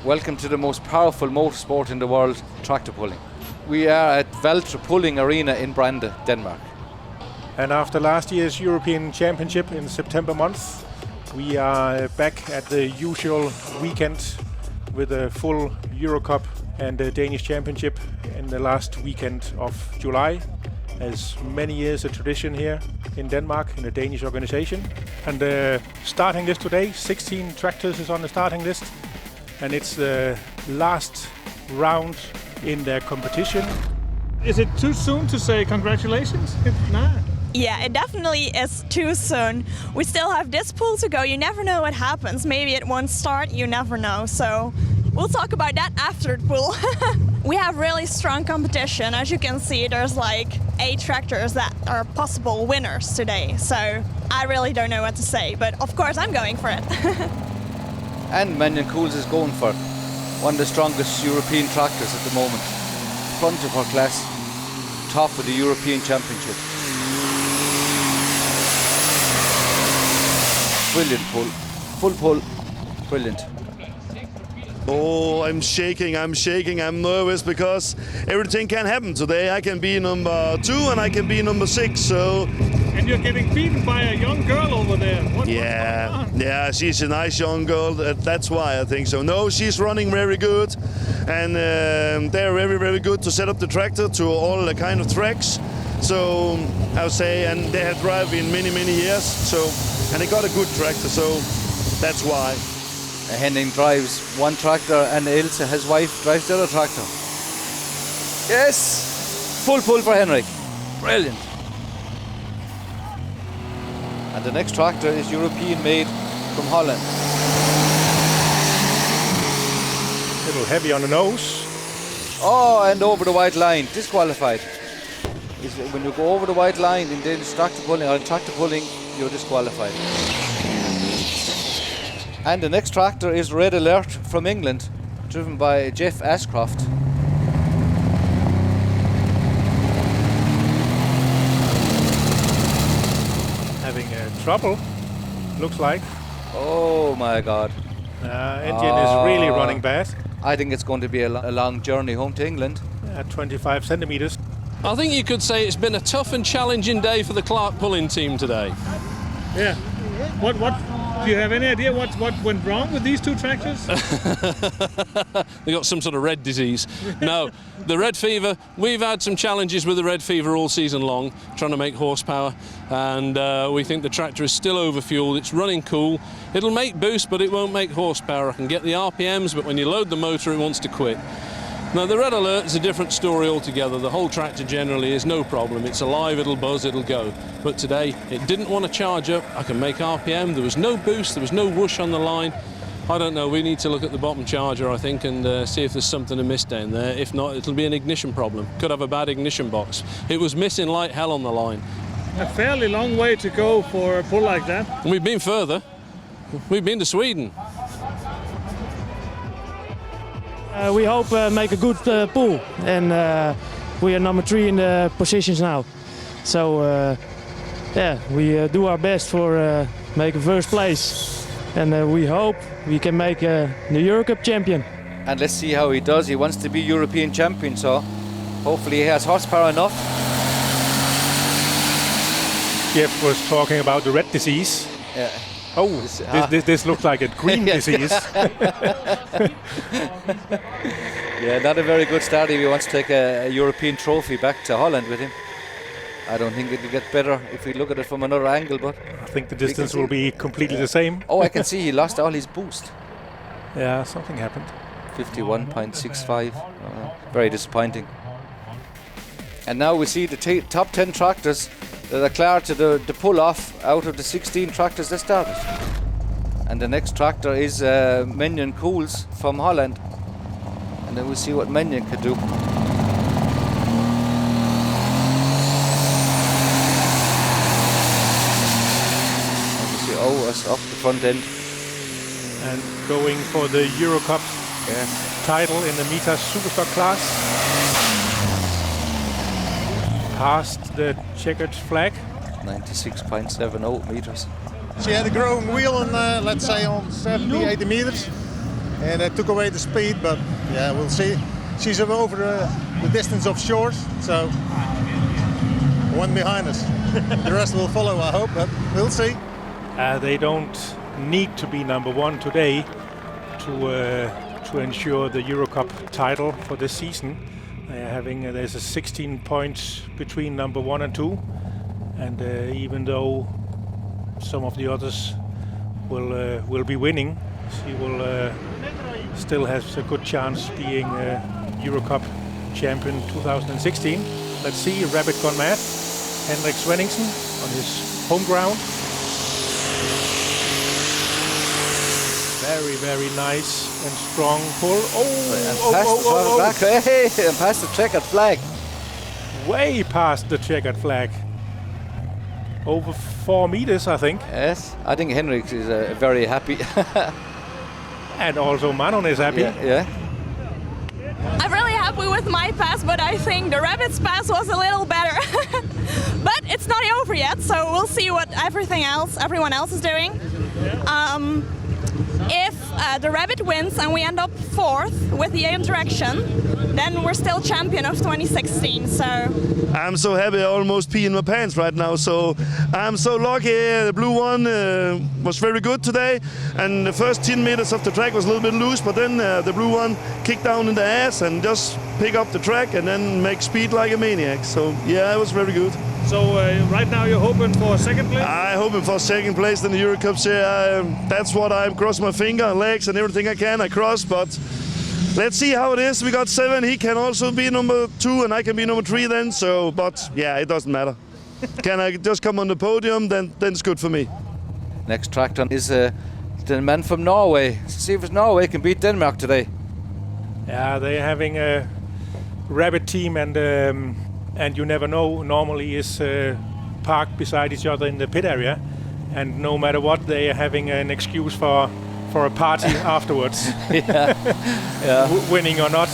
Welcome to the most powerful motorsport in the world, tractor pulling. We are at Valtra Pulling Arena in Brande, Denmark. And after last year's European Championship in September month, we are back at the usual weekend with a full Eurocup and the Danish Championship in the last weekend of July. As many years a tradition here in Denmark in the Danish organization. And starting list today, 16 tractors is on the starting list. And it's the last round in their competition. Is it too soon to say congratulations? Nah. Yeah, it definitely is too soon. We still have this pool to go. You never know what happens. Maybe it won't start, you never know. So we'll talk about that after the pool. We have really strong competition. As you can see, there's like 8 tractors that are possible winners today. So I really don't know what to say, but of course I'm going for it. And Menyon Cools is going for one of the strongest European tractors at the moment. Front of her class, top of the European Championship. Brilliant pull, full pull, brilliant. Oh, I'm shaking, I'm nervous because everything can happen today. I can be number 2 and I can be number 6, so... And you're getting beaten by a young girl over there. Yeah, she's a nice young girl, that's why I think so. No, she's running very good, and they're very, very good to set up the tractor to all the kind of tracks. So, I would say, and they have driven many, many years, so, and they got a good tractor, so that's why. Henning drives one tractor and Ilse, his wife, drives the other tractor. Yes! Full pull for Henrik. Brilliant. And the next tractor is European made from Holland. A little heavy on the nose. Oh, and over the white line, disqualified. When you go over the white line in Danish tractor pulling or in tractor pulling, you're disqualified. And the next tractor is Red Alert from England, driven by Jeff Ashcroft. Having trouble, looks like. Oh my God. Engine is really running bad. I think it's going to be a long journey home to England. 25 centimeters. I think you could say it's been a tough and challenging day for the Clark pulling team today. Yeah. What? Do you have any idea what went wrong with these 2 tractors? They got some sort of red disease. No, the red fever, we've had some challenges with the red fever all season long, trying to make horsepower, and we think the tractor is still overfueled. It's running cool. It'll make boost, but it won't make horsepower. I can get the RPMs, but when you load the motor, it wants to quit. Now, the Red Alert is a different story altogether. The whole tractor generally is no problem. It's alive, it'll buzz, it'll go. But today, it didn't want to charge up. I can make RPM. There was no boost, there was no whoosh on the line. I don't know, we need to look at the bottom charger, I think, and see if there's something amiss down there. If not, it'll be an ignition problem. Could have a bad ignition box. It was missing like hell on the line. A fairly long way to go for a pull like that. And we've been further. We've been to Sweden. We hope make a good pull, and we are number 3 in the positions now. So yeah, we do our best for make a first place, and we hope we can make the Eurocup champion. And let's see how he does. He wants to be European champion, so hopefully he has horsepower enough. Jeff was talking about the red disease. Yeah. Oh, this looks like a green disease. Yeah, not a very good start if he wants to take a European trophy back to Holland with him. I don't think it'll get better if we look at it from another angle, but... I think the distance will be completely the same. Oh, I can see he lost all his boost. Yeah, something happened. 51.65. Very disappointing. And now we see the top 10 tractors that are clear to the pull-off out of the 16 tractors that started. And the next tractor is Menyon Cools from Holland. And then we'll see what Menyon can do. It's up the front end. And going for the Eurocup title in the Mitas Superstock class. Past the checkered flag. 96.70 meters. She had a growing wheel on, let's say, on 70, 80 meters. and it took away the speed. But yeah, we'll see. She's over the distance of short, so one behind us. The rest will follow, I hope, but we'll see. They don't need to be number one today to ensure the Eurocup title for this season. They're having there's a 16 points between number 1 and 2, and even though some of the others will be winning, she will still has a good chance being Eurocup champion 2016. Let's see, Rabbit Gone Mad, Henrik Svenningsen on his home ground. Very, very nice and strong pull. And past the checkered flag. Way past the checkered flag. Over 4 meters, I think. Yes, I think Henrik is very happy. And also Manon is happy. Yeah. I'm really happy with my pass, but I think the Rabbit's pass was a little better. But it's not over yet, so we'll see what everyone else is doing. If the Rabbit wins and we end up 4th with the interaction, then we're still champion of 2016. So I'm so happy, I almost pee in my pants right now. So I'm so lucky. The blue one was very good today, and the first 10 meters of the track was a little bit loose, but then the blue one kicked down in the ass and just pick up the track and then make speed like a maniac. So yeah, it was very good. So right now you're hoping for second place? I'm hoping for second place in the Eurocup series. That's what I'm crossing my finger and legs and everything I can. I cross, but let's see how it is. We got 7. He can also be number 2, and I can be number 3 then. So, but yeah, it doesn't matter. Can I just come on the podium? Then it's good for me. Next tractor is the man from Norway. See if Norway can beat Denmark today. Yeah, they're having a Rabbit team, and you never know. Normally is parked beside each other in the pit area, and no matter what, they are having an excuse for a party afterwards. Yeah. Winning or not.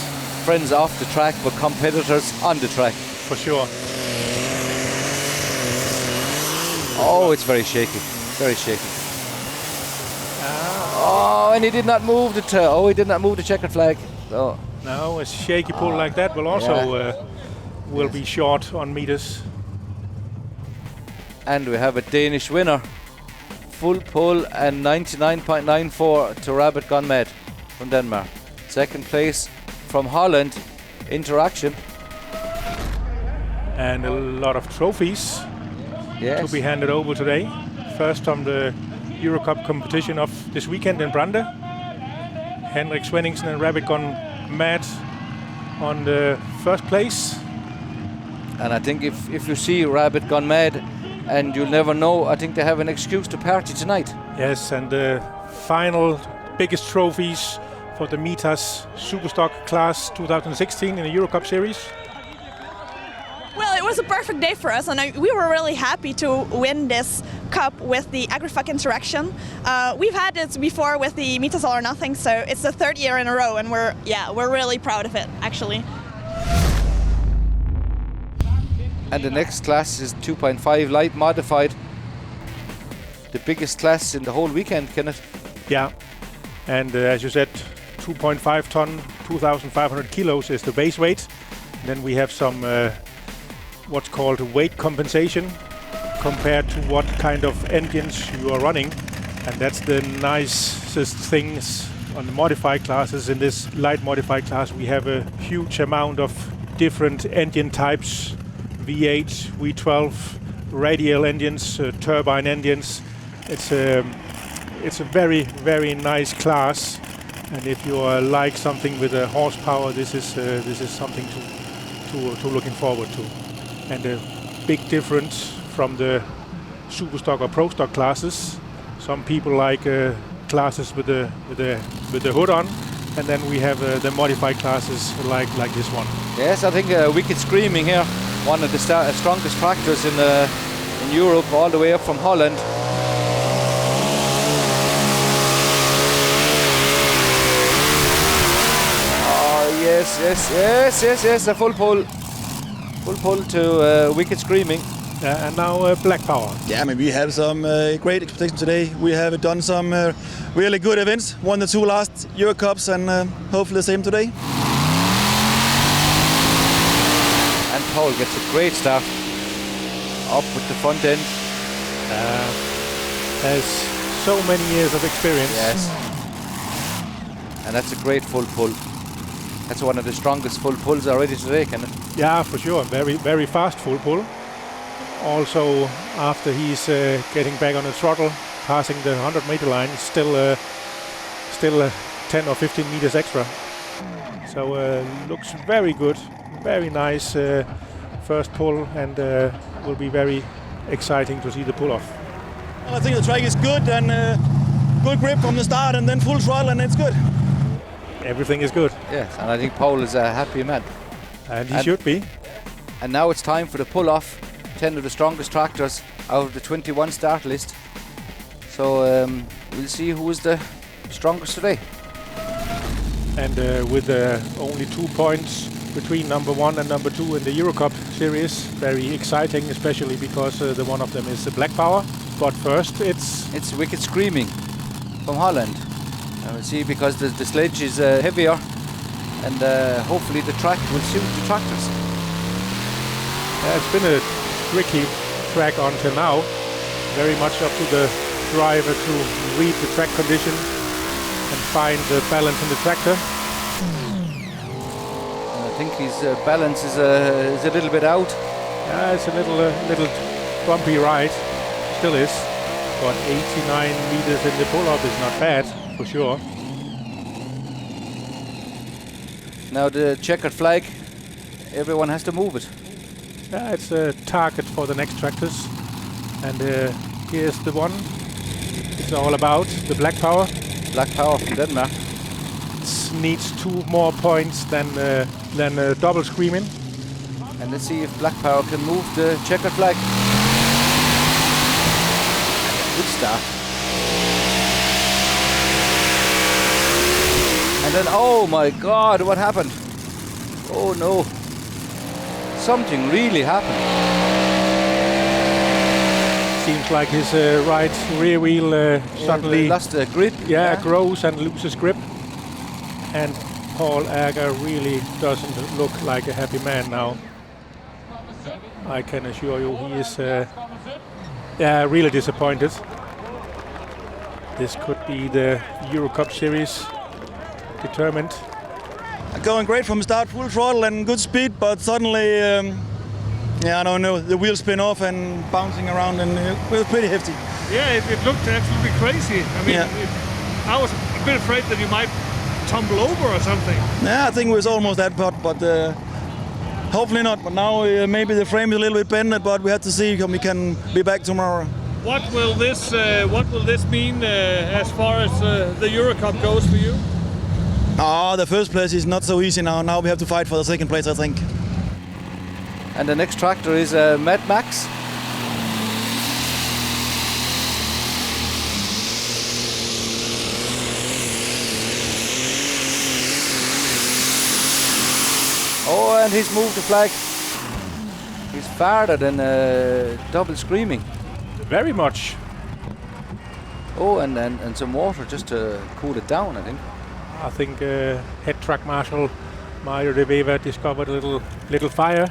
Friends off the track, but competitors on the track. For sure. Oh, it's very shaky. Very shaky. Oh, and he did not move he did not move the checkered flag. Oh. No, a shaky pull like that will also will be short on meters. And we have a Danish winner. Full pull and 99.94 to Rabbit Gone Mad from Denmark. Second place from Holland, Interaction. And a lot of trophies to be handed over today. First from the Eurocup competition of this weekend in Brande. Henrik Svenningsen and Rabbit Gone Mad on the first place. And I think if you see Rabbit Gone Mad, and you'll never know, I think they have an excuse to party tonight. Yes, and the final biggest trophies for the Mitas Superstock class 2016 in the Eurocup series. well, it was a perfect day for us, and we were really happy to win this cup with the AgriFuck interaction. We've had it before with the Mitas All or Nothing, so it's the 3rd year in a row, and we're really proud of it, actually. And the next class is 2.5 light modified. The biggest class in the whole weekend, Kenneth. Yeah, and as you said, 2.5 ton, 2,500 kilos is the base weight. Then we have some what's called weight compensation compared to what kind of engines you are running. And that's the nicest things on the modified classes. In this light modified class, we have a huge amount of different engine types. V8, V12, radial engines, turbine engines. It's a very, very nice class, and if you like something with a horsepower, this is something to looking forward to. And a big difference from the Superstock or Pro Stock classes. Some people like classes with the hood on, and then we have the modified classes like this one. Yes, I think Wicked Screaming here. One of the strongest tractors in Europe, all the way up from Holland. Oh yes, a full pull to Wicked Screaming. And now Black Power. Yeah, I mean, we have some great expectations today. We have done some really good events, won the 2 last Eurocups, and hopefully the same today. And Paul gets a great start up with the front end. Has so many years of experience. Yes. And that's a great full pull. That's one of the strongest full pulls already today, Kenneth. Yeah, for sure. Very, very fast full pull. Also, after he's getting back on the throttle, passing the 100-meter line, still 10 or 15 meters extra. So looks very good. Very nice first pull, and will be very exciting to see the pull-off. Well, I think the track is good, and good grip from the start, and then full throttle, and it's good. Everything is good. Yes, and I think Paul is a happy man. And he should be. And now it's time for the pull-off. 10 of the strongest tractors out of the 21 start list. So we'll see who is the strongest today. And with only 2 points between number 1 and number 2 in the Eurocup series, very exciting, especially because the one of them is Black Power. But first, it's Wicked Screaming from Holland. And we'll see, because the sledge is heavier, and hopefully the track will suit the tractors. It's been a tricky track until now. Very much up to the driver to read the track condition and find the balance in the tractor. I think his balance is a little bit out. Yeah, it's a little bumpy ride. Still is. But 89 meters in the pull-up is not bad, for sure. Now the checkered flag, everyone has to move it. Yeah, it's a target for the next tractors. And here's the one it's all about, the Black Power. Black Power from Denmark. It needs 2 more points than double screaming. And let's see if Black Power can move the checkered flag. Good start. And then, oh my God, what happened? Oh no. Something really happened. Seems like his right rear wheel suddenly lost the grip. Yeah, grows and loses grip. And Paul Ager really doesn't look like a happy man now. I can assure you he is really disappointed. This could be the Eurocup series determined. Going great from start, full throttle and good speed, but suddenly, I don't know, the wheels spin off and bouncing around, and it was pretty hefty. Yeah, it looked absolutely crazy. I mean, I was a bit afraid that you might tumble over or something. Yeah, I think it was almost that, but hopefully not. But now maybe the frame is a little bit bent, but we have to see if we can be back tomorrow. What will this mean as far as the Eurocup goes for you? The first place is not so easy now. Now we have to fight for the second place, I think. And the next tractor is Mad Max. Oh, and he's moved the flag. He's farther than double screaming. Very much. Oh, and some water just to cool it down, I think. I think head track marshal Mario de Wever discovered a little fire.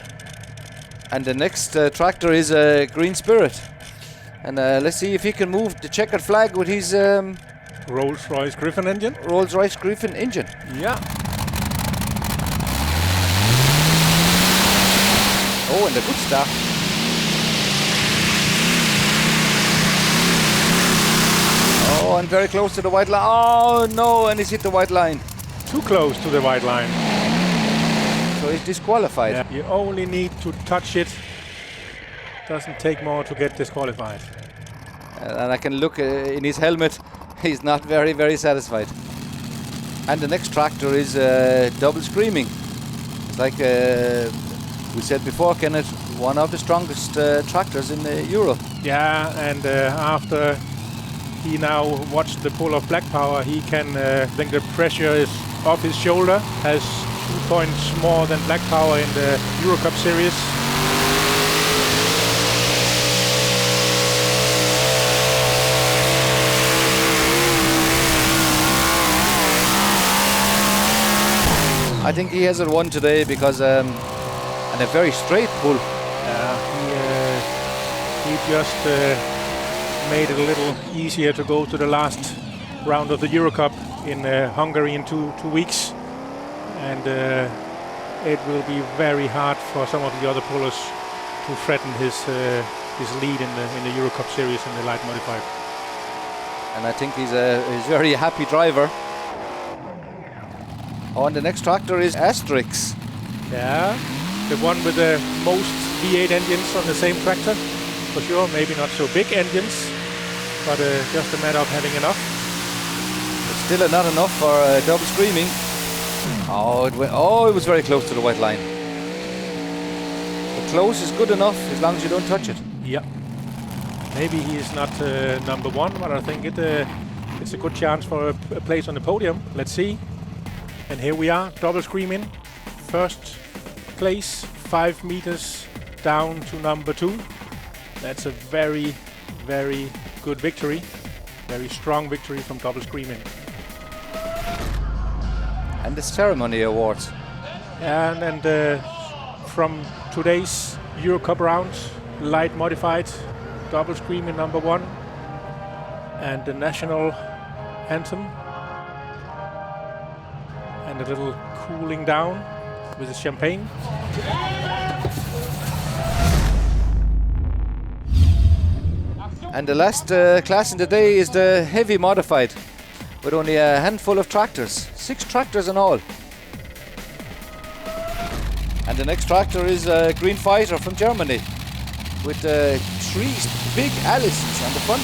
And the next tractor is Green Spirit. And let's see if he can move the checkered flag with his Rolls-Royce Griffin engine. Rolls-Royce Griffin engine. Yeah. Oh, and a good start. Oh, and very close to the white line. Oh no, and he's hit the white line. Too close to the white line. So he's disqualified. Yeah. You only need to touch it. Doesn't take more to get disqualified. And I can look in his helmet. He's not very, very satisfied. And the next tractor is Double Screaming. It's like we said before, Kenneth, one of the strongest tractors in Europe. Yeah, and after he now watched the pull of Black Power, he can think the pressure is off his shoulder, has 2 points more than Black Power in the Eurocup series. I think he has it won today because and a very straight pull. He just made it a little easier to go to the last round of the Eurocup in Hungary in two weeks, and it will be very hard for some of the other pullers to threaten his lead in the Eurocup series in the light modified. And I think he's a very happy driver. Oh, and the next tractor is Asterix. Yeah, the one with the most V8 engines on the same tractor, for sure. Maybe not so big engines, but just a matter of having enough. It's still not enough for double screaming. Oh, it was very close to the white line. But close is good enough as long as you don't touch it. Yeah. Maybe he is not number one, but I think it's a good chance for a place on the podium. Let's see. And here we are, double screaming. First place, 5 meters down to number 2. That's a very, very good victory. Very strong victory from double screaming. And the ceremony awards. And from today's Eurocup round, light modified, double screaming number 1, and the national anthem, and a little cooling down with the champagne. And the last class in the day is the heavy modified, with only a handful of tractors, 6 tractors in all. And the next tractor is a Green Fighter from Germany, with 3 big Allisons on the front.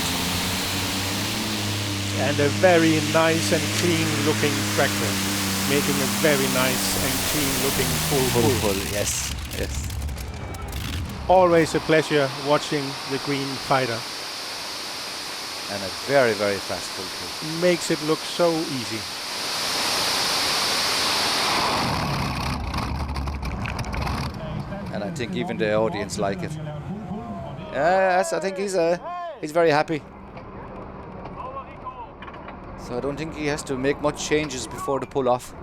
And a very nice and clean looking tractor, making a very nice and clean looking full pull. Yes, yes. Always a pleasure watching the Green Fighter. And a very, very fast full pull. Makes it look so easy. And I think even the audience like it. Yes, I think he's very happy. So I don't think he has to make much changes before the pull off.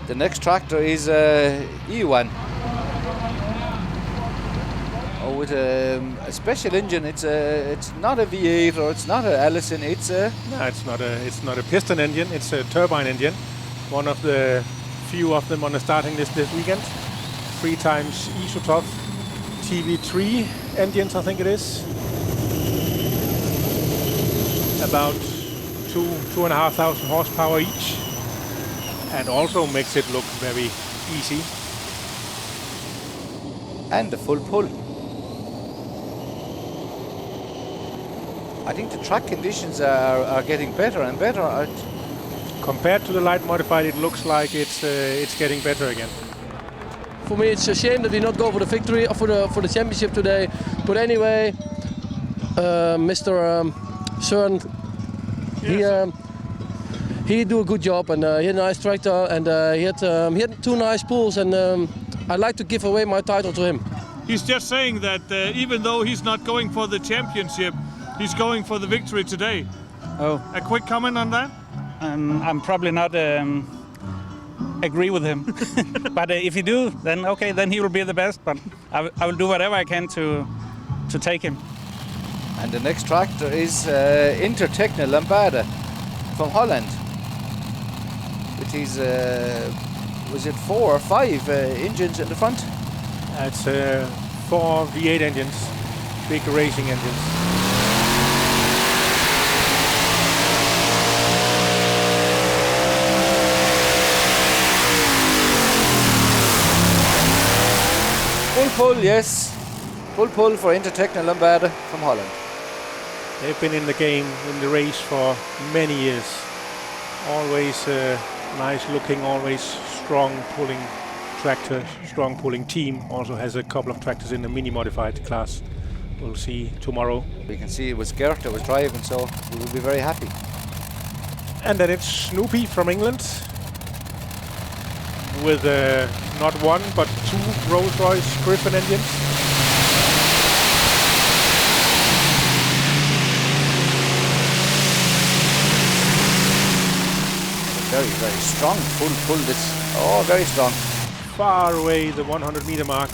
The next tractor is E1. Oh, with a special engine. It's not a V8 or it's not an Allison. It's a No, it's not a piston engine. It's a turbine engine. One of the few of them on the starting list this weekend. 3 times Isotov TV3 engines, I think it is. About 2,500 horsepower each, and also makes it look very easy. and the full pull. I think the track conditions are getting better and better. Compared to the light modified, it looks like it's getting better again. For me, it's a shame that we not go for the victory or for the championship today. But anyway, Mr. Søren, he do a good job, and he had a nice tractor, and he had 2 nice pulls, and I'd like to give away my title to him. He's just saying that even though he's not going for the championship, he's going for the victory today. Oh. A quick comment on that? I'm probably not agree with him. But if you do, then okay, then he will be the best. But I will do whatever I can to take him. And the next tractor is Intertechne Lambada from Holland. Which is, was it 4 or 5 engines in the front? It's 4 V8 engines, big racing engines. Full pull, yes. Full pull for Intertechne Lambada from Holland. They've been in the game, in the race for many years. Always nice looking, always strong pulling tractor, strong pulling team. Also has a couple of tractors in the mini modified class. We'll see tomorrow. We can see it was Gert that was driving, so we will be very happy. And then it's Snoopy from England with not 1 but 2 Rolls-Royce Griffin engines. Very, very strong. Full pull this. Oh, very strong. Far away the 100 meter mark.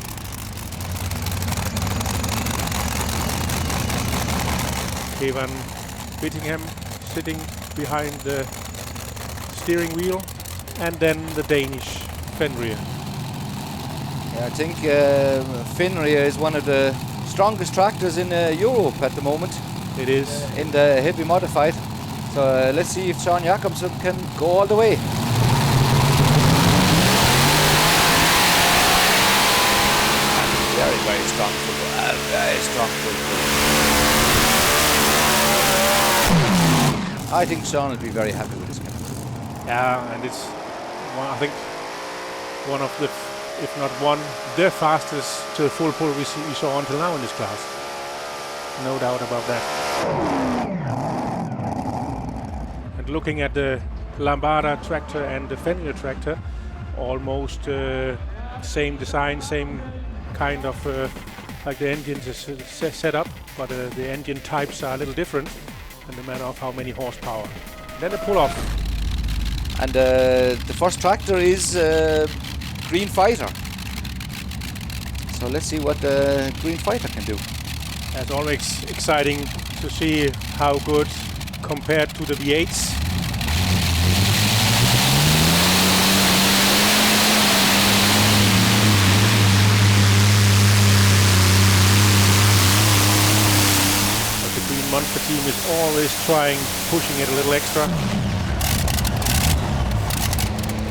Evan Whittingham sitting behind the steering wheel, and then the Danish Fenrir. Yeah, I think Fenrir is one of the strongest tractors in Europe at the moment. It is. In the heavy modified. So let's see if Sean Jakobsen can go all the way. Very, very strong football. Very strong football. I think Sean will be very happy with this car. Yeah, and it's I think one of the, if not one, the fastest to the full pull we saw until now in this class. No doubt about that. And looking at the Lambada tractor and the Fenrir tractor, almost same design, same kind of like the engines is set up, but the engine types are a little different in the matter of how many horsepower. Then the pull-off. And the first tractor is Green Fighter. So let's see what the Green Fighter can do. It's always exciting to see how good compared to the V8s. But the Green Monster team is always trying, pushing it a little extra.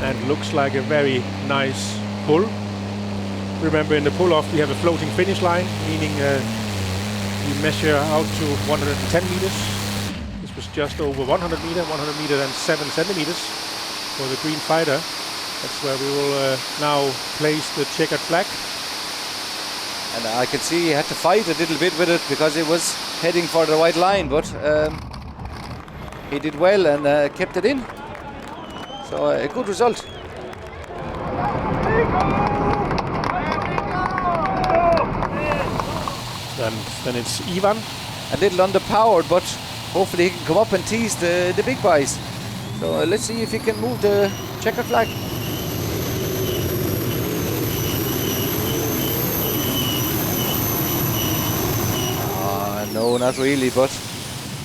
And looks like a very nice pull. Remember, in the pull-off we have a floating finish line, meaning we measure out to 110 meters. This was just over 100 meter and 7 centimeters for the Green Fighter. That's where we will now place the checkered flag. And I can see he had to fight a little bit with it because it was heading for the white line, but he did well and kept it in. So a good result. Then it's Ivan. A little underpowered, but hopefully he can come up and tease the big boys. So let's see if he can move the checkered flag. No, not really, but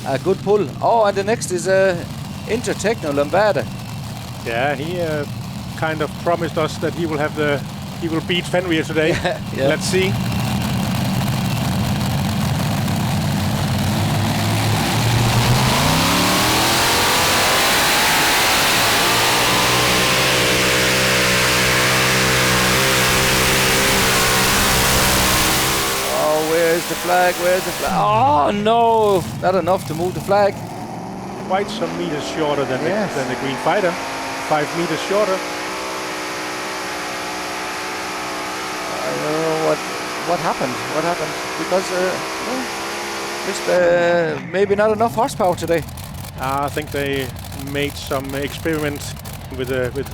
a good pull. Oh, and the next is Intertechno Lambada. Yeah, he kind of promised us that he will beat Fenrir today. Yeah. Let's see. Where's the flag? Where's the flag? Oh no, not enough to move the flag. Quite some meters shorter than the Green Fighter. 5 meters shorter. I don't know what happened. What happened? Because just maybe not enough horsepower today. I think they made some experiments with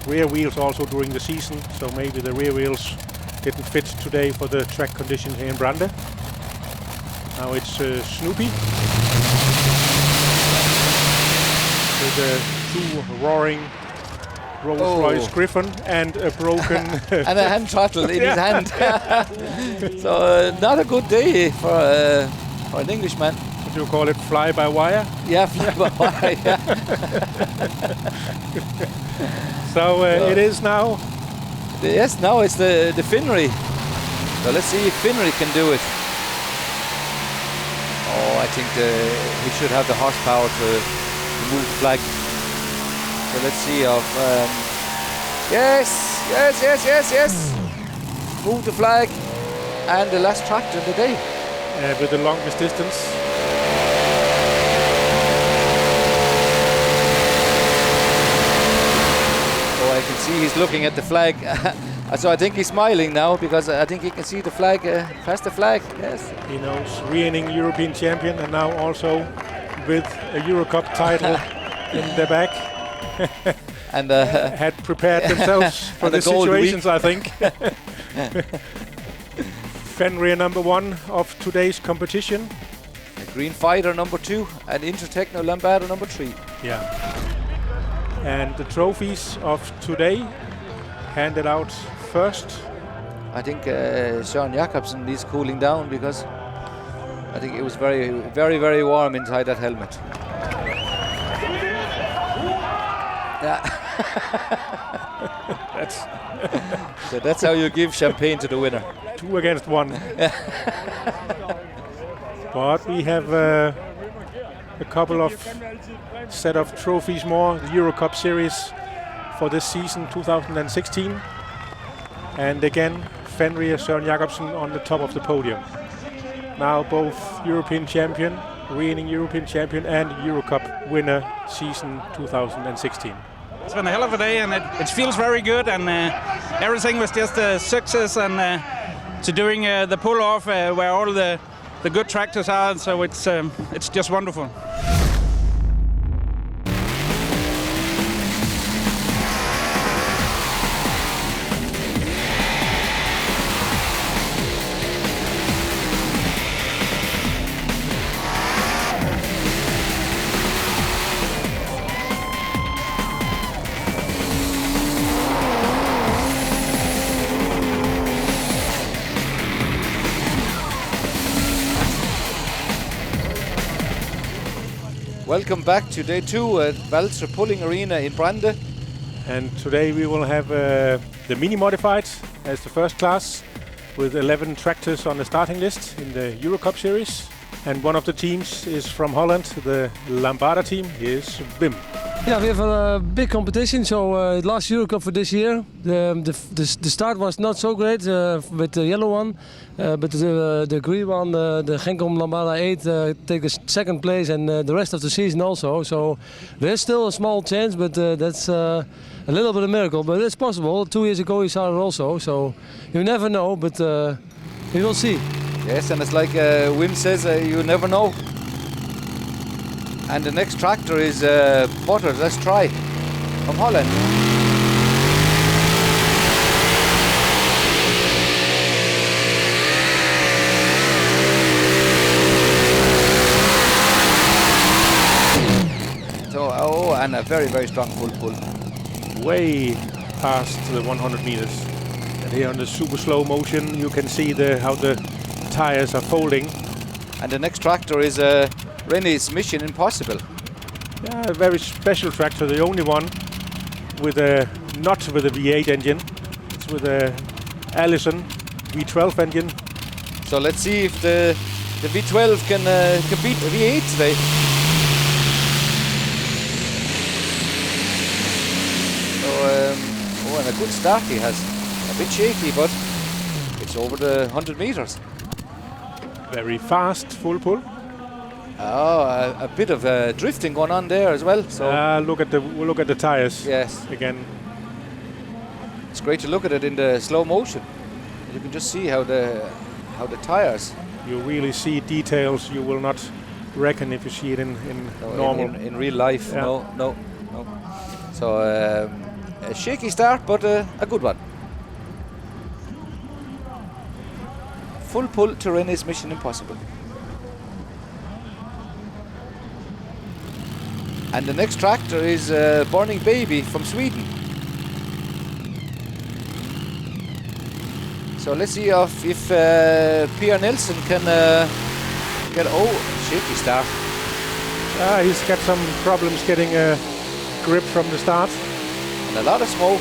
rear wheels also during the season. So maybe the rear wheels didn't fit today for the track conditions here in Brande. Now it's Snoopy with the 2 roaring Rolls-Royce Griffon and a broken and a hand throttle in his hand. So not a good day for an Englishman. What do you call it? Fly-by-wire? Yeah, fly-by-wire. Yeah. So it is now. Yes, now it's the Fenrir. So let's see if Fenrir can do it. Oh, I think he should have the horsepower to move the flag. So let's see if yes. Move the flag, and the last tractor of the day. With the longest distance. Oh, I can see he's looking at the flag. So I think he's smiling now because I think he can see the flag, past the flag. Yes. He knows reigning European champion, and now also with a Eurocup title in the back. And had prepared themselves for the situations, I think. Fenrir number 1 of today's competition. The Green Fighter number 2 and Intertechno Lambada number 3. Yeah. And the trophies of today handed out first. I think Søren Jacobsen is cooling down because I think it was very, very, very warm inside that helmet. Yeah. So that's how you give champagne to the winner. 2 against 1. But we have a couple of set of trophies more. The Eurocup series for this season 2016. And again, Fenrir Søren Jacobsen on the top of the podium. Now both European champion, reigning European champion and Eurocup winner season 2016. It's been a hell of a day, and it feels very good, and everything was just a success, and to doing the pull-off where all the good tractors are, so it's just wonderful. Welcome back to day 2 at Valtra Pulling Arena in Brande. And today we will have the Mini Modified as the first class with 11 tractors on the starting list in the Eurocup series. And one of the teams is from Holland, the Lambada team. Here's Wim. Yeah, we have a big competition. So last Eurocup for this year, the start was not so great with the yellow one, but the green one, the Genkom Lambada 8, take a second place, and the rest of the season also. So there's still a small chance, but that's a little bit of a miracle. But it's possible. 2 years ago he started also, so you never know. But we will see. Yes, and it's like Wim says, you never know. And the next tractor is Butters. Let's try from Holland. So, oh, and a very, very strong full pull. Way past the 100 meters. And here on the super slow motion, you can see how the tires are folding. And the next tractor is René's Mission Impossible. Yeah, a very special tractor, the only one with not with a V8 engine. It's with a Allison V12 engine. So let's see if the V12 can beat the V8 today. So, and a good start he has. A bit shaky, but it's over the 100 meters. Very fast full pull. Oh, a bit of drifting going on there as well. So look at the tires. Yes. Again. It's great to look at it in the slow motion. You can just see how the tires. You really see details you will not reckon if you see it in normal. In real life. Yeah. No. So a shaky start, but a good one. Full pull to René's Mission Impossible. And the next tractor is Burning Baby from Sweden. So let's see if Pierre Nelson can get shaky start. He's got some problems getting a grip from the start. And a lot of smoke.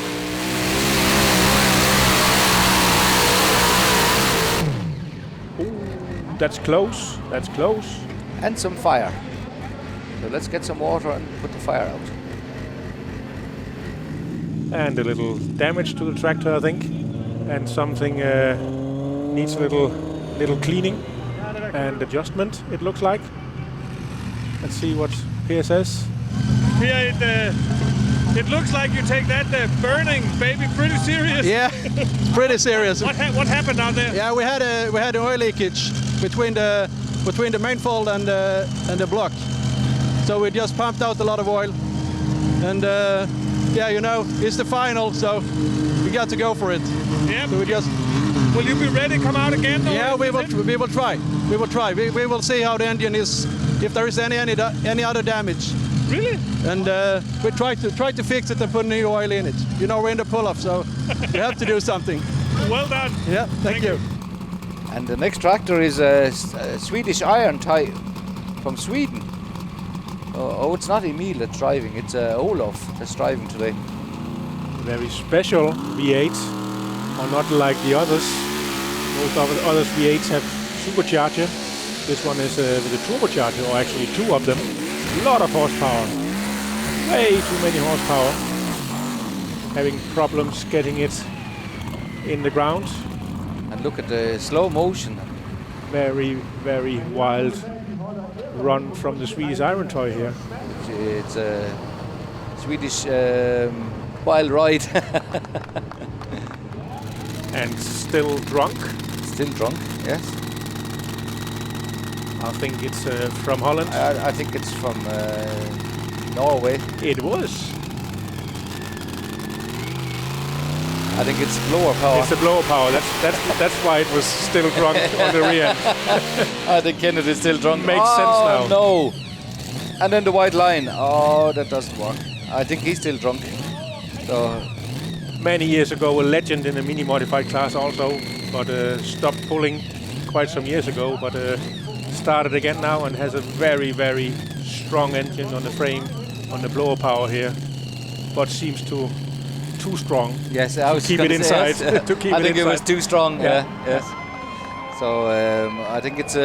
Ooh, that's close. That's close. And some fire. So let's get some water and put the fire out. And a little damage to the tractor, I think. And something needs a little cleaning and adjustment, it looks like. Let's see what Pierre says. Pierre, it looks like you take that burning baby pretty serious. Yeah, it's pretty serious. What happened out there? Yeah, we had oil leakage between the manifold and the block. So we just pumped out a lot of oil, and yeah, you know, it's the final, so we got to go for it. Yeah. So we just. Will you be ready to come out again? Yeah, we will try. We will try. We will see how the engine is. If there is any other damage, Really? And we tried to fix it and put new oil in it. You know, we're in the pull-off, so we have to do something. Well done. Yeah, thank you. And the next tractor is a Swedish iron tie from Sweden. Oh, it's not Emil that's driving, it's Olof that's driving today. Very special V8, or not like the others. Most of the others V8s have supercharger. This one is with a turbocharger, or actually two of them. A lot of horsepower. Way too many horsepower. Having problems getting it in the ground. And look at the slow motion. Very, very wild run from the Swedish iron toy here. It's a Swedish wild ride. And still drunk. Still drunk, yes. I think it's from Holland. I think it's from Norway. It was. I think it's blower power. It's the blower power. That's why it was still drunk on the rear end. I think Kenneth is still drunk. Makes sense now. No. And then the white line. Oh, that doesn't work. I think he's still drunk. So many years ago, a legend in the mini modified class also, but stopped pulling quite some years ago. But started again now and has a very, very strong engine on the frame, on the blower power here, but seems too strong. Yes, I was keep it inside. Yes. To keep I it think inside. it was too strong. Yeah. Yes. So I think it's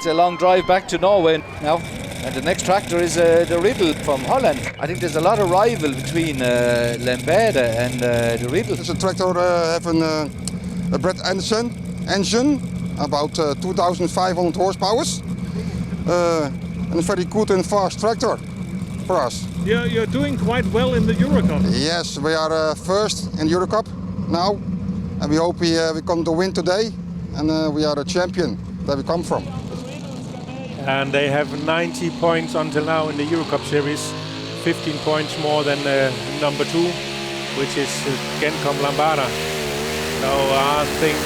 a long drive back to Norway now. And the next tractor is the Riddle from Holland. I think there's a lot of rival between Lambada and the Riddle. It's a tractor having a Brad Anderson engine, about 2,500 horsepower, and a very good and fast tractor for us. You're doing quite well in the Eurocup. Yes, we are first in Eurocup now, and we hope we come to win today, and we are a champion that we come from. And they have 90 points until now in the Eurocup series, 15 points more than number 2, which is Gencom Lambada. So I think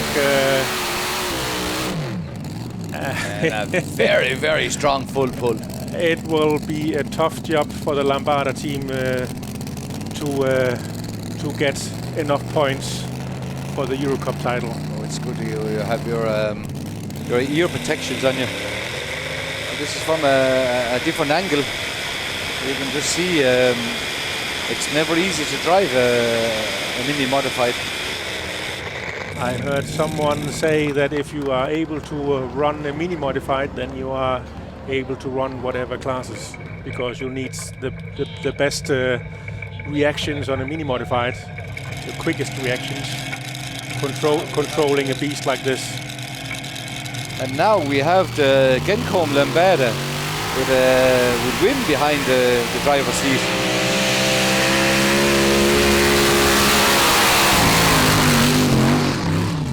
and a very, very strong full pull. It will be a tough job for the Lambada team to get enough points for the Eurocup title. Oh, it's good you have your ear protections on you. This is from a different angle. You can just see it's never easy to drive a mini modified. I heard someone say that if you are able to run a mini modified, then you are able to run whatever classes, because you need the best reactions on a mini modified, the quickest reactions, controlling a beast like this. And now we have the Gencom Lambada with Wim behind the driver's seat.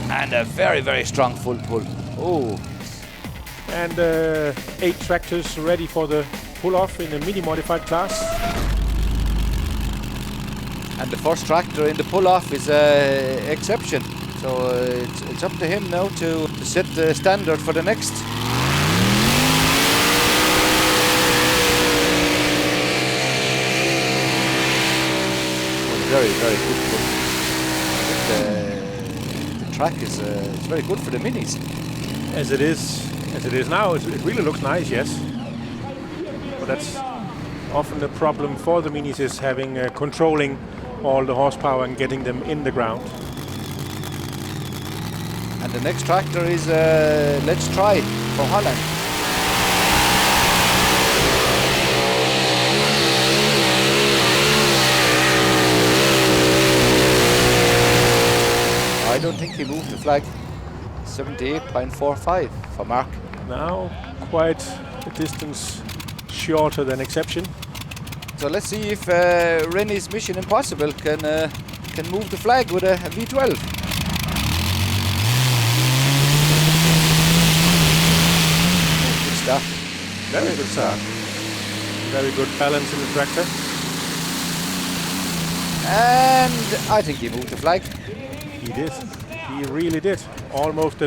And a very, very strong full pull. Oh. And 8 tractors ready for the pull-off in the mini modified class. And the first tractor in the pull-off is Exception. So it's up to him now to set the standard for the next. Very, very good pull. The track is it's very good for the minis. As it is now, it really looks nice, yes. But that's often the problem for the minis, is having controlling all the horsepower and getting them in the ground. And the next tractor is Let's Try from Holland. I don't think he moved the flag. 78.45 for Mark. Now quite a distance shorter than Exception. So let's see if Rennie's Mission Impossible can move the flag with a V12. Good start. Very good start. Very good balance in the tractor. And I think he moved the flag. He did. He really did. Almost a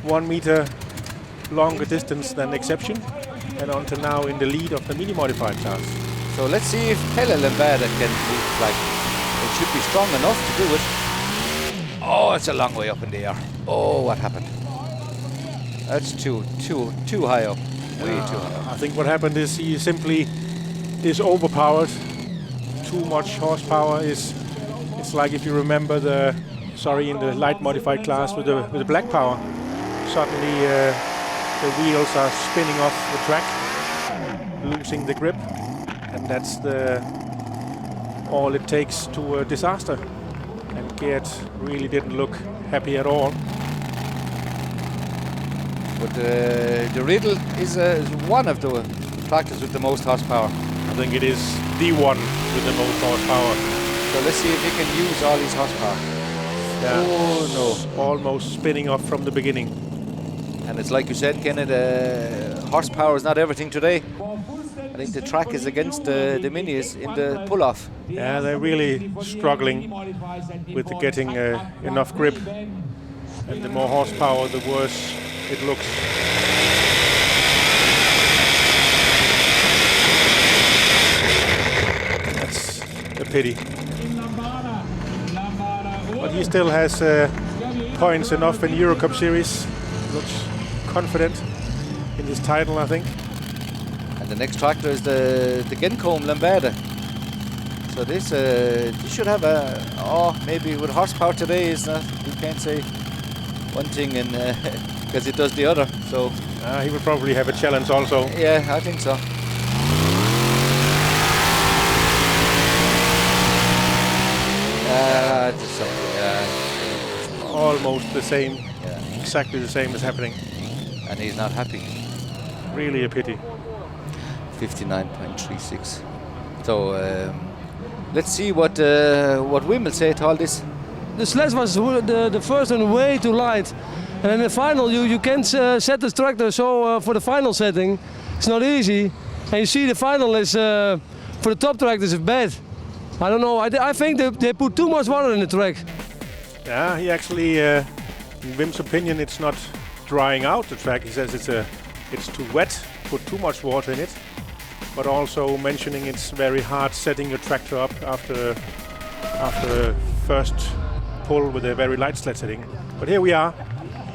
1 meter longer distance than Exception. and until now in the lead of the mini modified class. So let's see if Pelle Lambada can move the flag. It should be strong enough to do it. Oh, it's a long way up in the air. Oh, what happened? That's too high up. Way too high up. I think what happened is he simply is overpowered. Too much horsepower is. It's like if you remember in the light modified class with the black power. Suddenly the wheels are spinning off the track, losing the grip, and that's all it takes to a disaster. And Gert really didn't look happy at all. But the Riddle is one of the tractors with the most horsepower. I think it is the one with the most horsepower. So let's see if he can use all his horsepower. Yeah. Oh no. Almost spinning off from the beginning. And it's like you said, Kenneth, horsepower is not everything today. I think the track is against the minis in the pull-off. Yeah, they're really struggling with getting enough grip. And the more horsepower, the worse it looks. That's a pity. But he still has points enough in Eurocup series. Looks confident in his title, I think. And the next tractor is the Gencombe Lambada. So this should have maybe with horsepower today is not, you can't say one thing and because it does the other. So he will probably have a challenge also. Yeah, I think so. Almost the same, exactly the same is happening. And he's not happy. Really a pity. 59.36. So let's see what Wim will say to all this. The slash was the first one way too light. And in the final you can't set the tractor so for the final setting. It's not easy. And you see the final is for the top tractors is bad. I don't know, I think they put too much water in the track. Yeah, he actually, in Wim's opinion, it's not drying out the track. He says it's too wet, put too much water in it. But also mentioning it's very hard setting your tractor up after first pull with a very light sled setting. But here we are,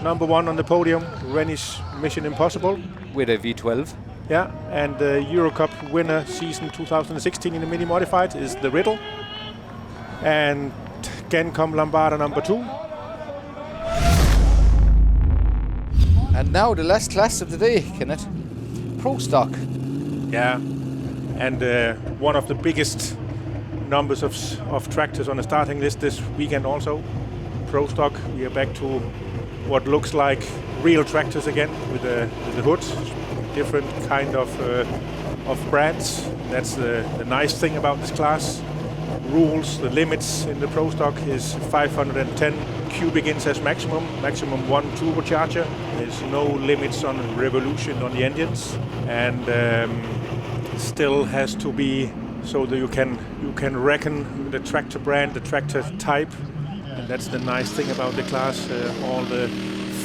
number one on the podium, Rennie's Mission Impossible. With a V12. Yeah, and the Eurocup winner season 2016 in the mini modified is the Riddle. And Gencombe Lambada number 2. And now the last class of the day, Kenneth. Pro Stock. Yeah, and one of the biggest numbers of tractors on the starting list this weekend also. Pro Stock, we are back to what looks like real tractors again with the hoods. Different kind of brands. That's the nice thing about this class. Rules, the limits in the Pro Stock is 510 cubic inches maximum 1 turbocharger. There's no limits on revolution on the engines, and still has to be so that you can reckon the tractor brand, the tractor type, and that's the nice thing about the class. All the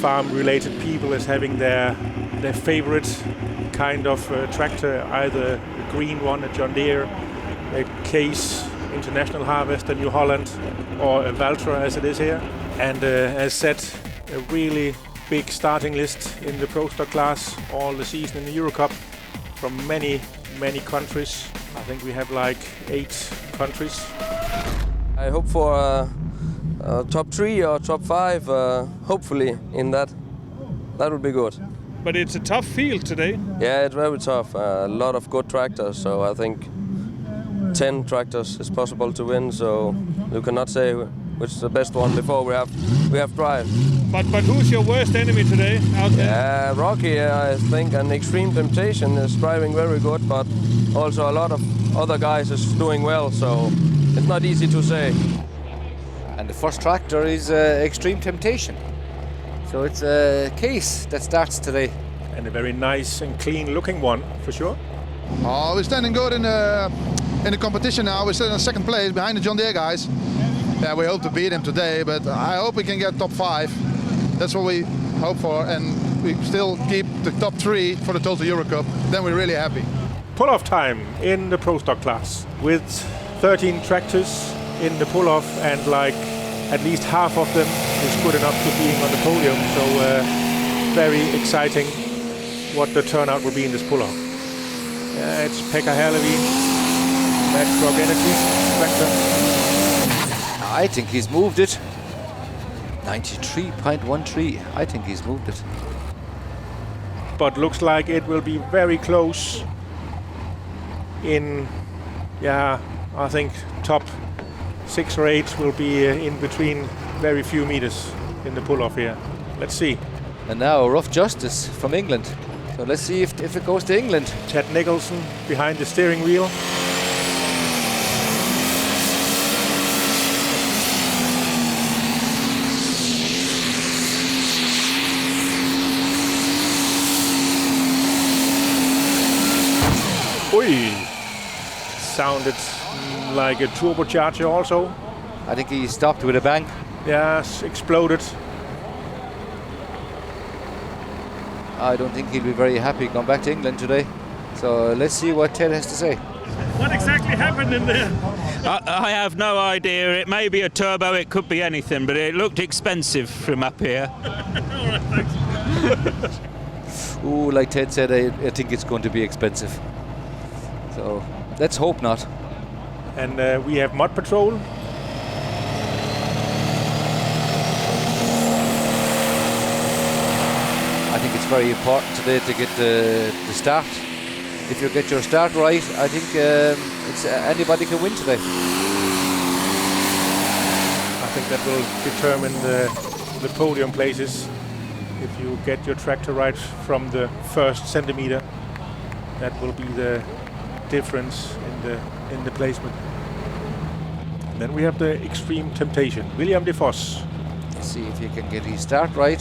farm-related people is having their favorite kind of tractor, either a green one, a John Deere, a Case International Harvester, New Holland, or a Valtra as it is here. And as said, a really big starting list in the Pro Stock class all the season in the Eurocup from many countries. I think we have like 8 countries. I hope for top 3 or top 5, hopefully in that. That would be good. But it's a tough field today. Yeah, it's very tough. A lot of good tractors, so I think 10 tractors is possible to win. So you cannot say which is the best one before we have tried. But who's your worst enemy today out there? Yeah, Rocky, I think, and Extreme Temptation is driving very good, but also a lot of other guys is doing well. So it's not easy to say. And the first tractor is Extreme Temptation. So it's a Case that starts today. And a very nice and clean looking one, for sure. Oh, we're standing good in the competition now. We're still in second place behind the John Deere guys. Yeah, we hope to beat him today, but I hope we can get top 5. That's what we hope for. And we still keep the top 3 for the total Eurocup, then we're really happy. Pull-off time in the Pro Stock class with 13 tractors in the pull-off, and like at least half of them is good enough to being on the podium. So very exciting what the turnout will be in this pull-off. It's Pekka Herlevi, Matchrock Energy tractor. I think he's moved it. 93.13. I think he's moved it. But looks like it will be very close in, I think top 6 or 8 will be in between very few meters in the pull-off here. Let's see. And now Rough Justice from England. So let's see if it goes to England. Chad Nicholson behind the steering wheel. Oi! Sounded like a turbocharger also. I think he stopped with a bang. Yes, exploded. I don't think he'll be very happy going back to England today. So let's see what Ted has to say. What exactly happened in there? I have no idea. It may be a turbo, it could be anything, but it looked expensive from up here. All right, thanks. Ooh, like Ted said, I think it's going to be expensive. So let's hope not. And we have Mod Patrol. I think it's very important today to get the start. If you get your start right, I think it's anybody can win today. I think that will determine the podium places. If you get your tractor right from the first centimeter, that will be the difference in the placement. Then we have the Extreme Temptation, William de Vos. Let's see if he can get his start right.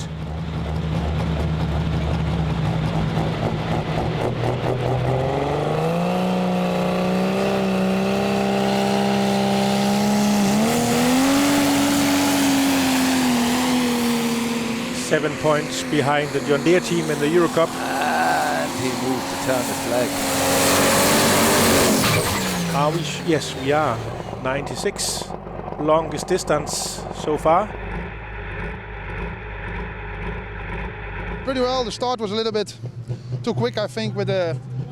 Seven points behind the John Deere team in the Eurocup. And he moved to turn the flag. Are we? Yes, we are. 96. Longest distance so far. Pretty well. The start was a little bit too quick, I think, with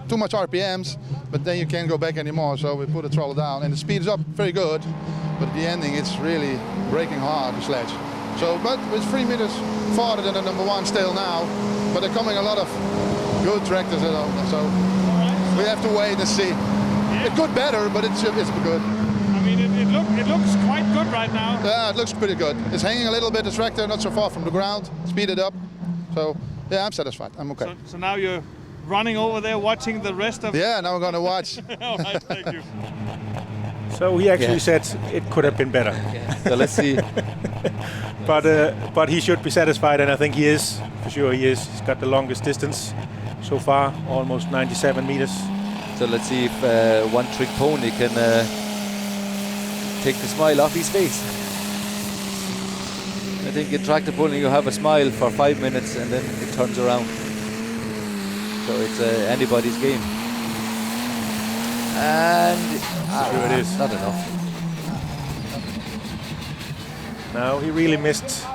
too much RPMs, but then you can't go back anymore, so we put the throttle down. And the speed is up very good, but at the ending it's really braking hard, the sledge. So, but it's 3 meters farther than the number 1 still now, but there are coming a lot of good tractors at home, so we have to wait and see. It could better, but it's good. I mean, it looks quite good right now. Yeah, it looks pretty good. It's hanging a little bit, the tractor, not so far from the ground, speeded up. So, yeah, I'm satisfied. I'm okay. So now you're running over there watching the rest of... Yeah, now we're going to watch. All right, thank you. So he actually said it could have been better. So let's see. But he should be satisfied, and I think he is. For sure he is. He's got the longest distance so far, almost 97 meters. So let's see if One Trick Pony can take the smile off his face. I think in tractor pulling you have a smile for 5 minutes and then it turns around. So it's anybody's game. And sure it is. Not enough. Now he really missed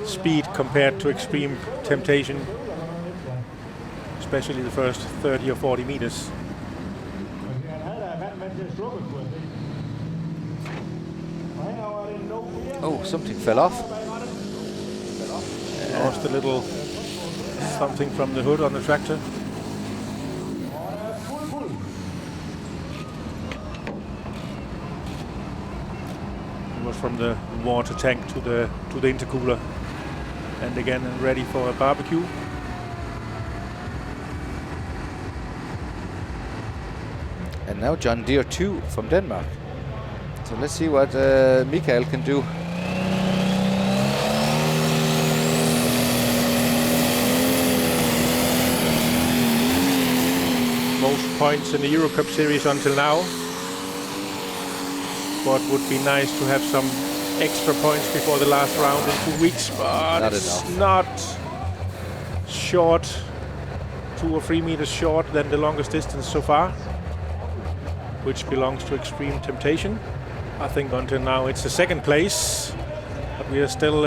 speed compared to Extreme Temptation, especially the first 30 or 40 meters. Oh, something fell off. Lost a little something from the hood on the tractor. It was from the water tank to the intercooler, and again ready for a barbecue. And now John Deere 2 from Denmark. So let's see what Mikael can do. Most points in the Eurocup series until now. But would be nice to have some extra points before the last round in 2 weeks. But Not it's enough. not short, 2 or 3 meters short than the longest distance so far, which belongs to Extreme Temptation. I think until now it's the second place, but we are still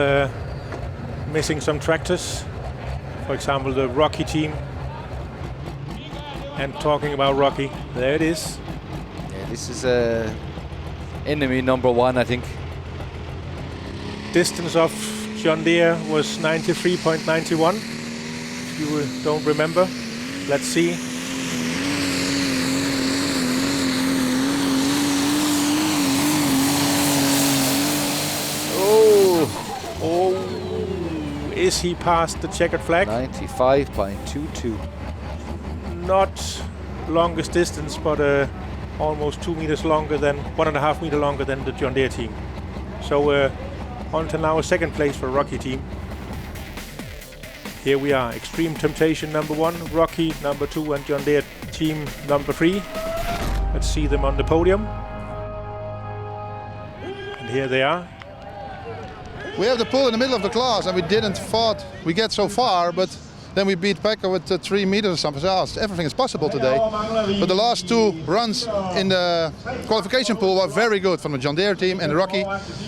missing some tractors. For example, the Rocky team. And talking about Rocky, there it is. Yeah, this is enemy number 1, I think. Distance of John Deere was 93.91. If you don't remember, let's see. Oh, is he past the checkered flag? 95.22. Not longest distance, but almost 2 meters longer than 1.5 meter longer than the John Deere team. So until now, a second place for Rocky team. Here we are, Extreme Temptation number 1, Rocky number 2, and John Deere team number 3. Let's see them on the podium. And here they are. We have the pull in the middle of the class, and we didn't thought we get so far, but then we beat Pekka with 3 meters or something else. Everything is possible today. But the last 2 runs in the qualification pool were very good from the John Deere team and the Rocky.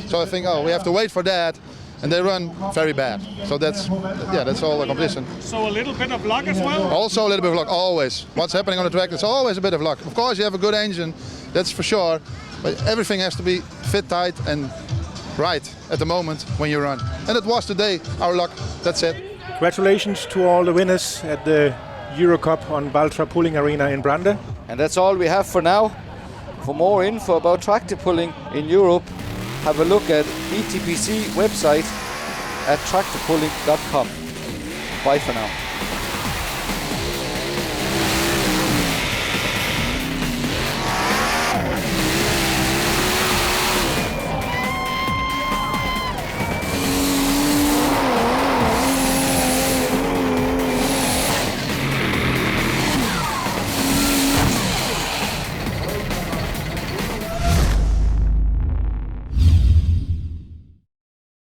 So I think, we have to wait for that. And they run very bad. So that's all the competition. So a little bit of luck as well? Also a little bit of luck, always. What's happening on the track, there's always a bit of luck. Of course, you have a good engine, that's for sure. But everything has to be fit tight and right at the moment when you run. And it was today, our luck. That's it. Congratulations to all the winners at the Eurocup on Baltra Pulling Arena in Brande. And that's all we have for now. For more info about tractor pulling in Europe, have a look at ETPC website at tractorpulling.com. Bye for now.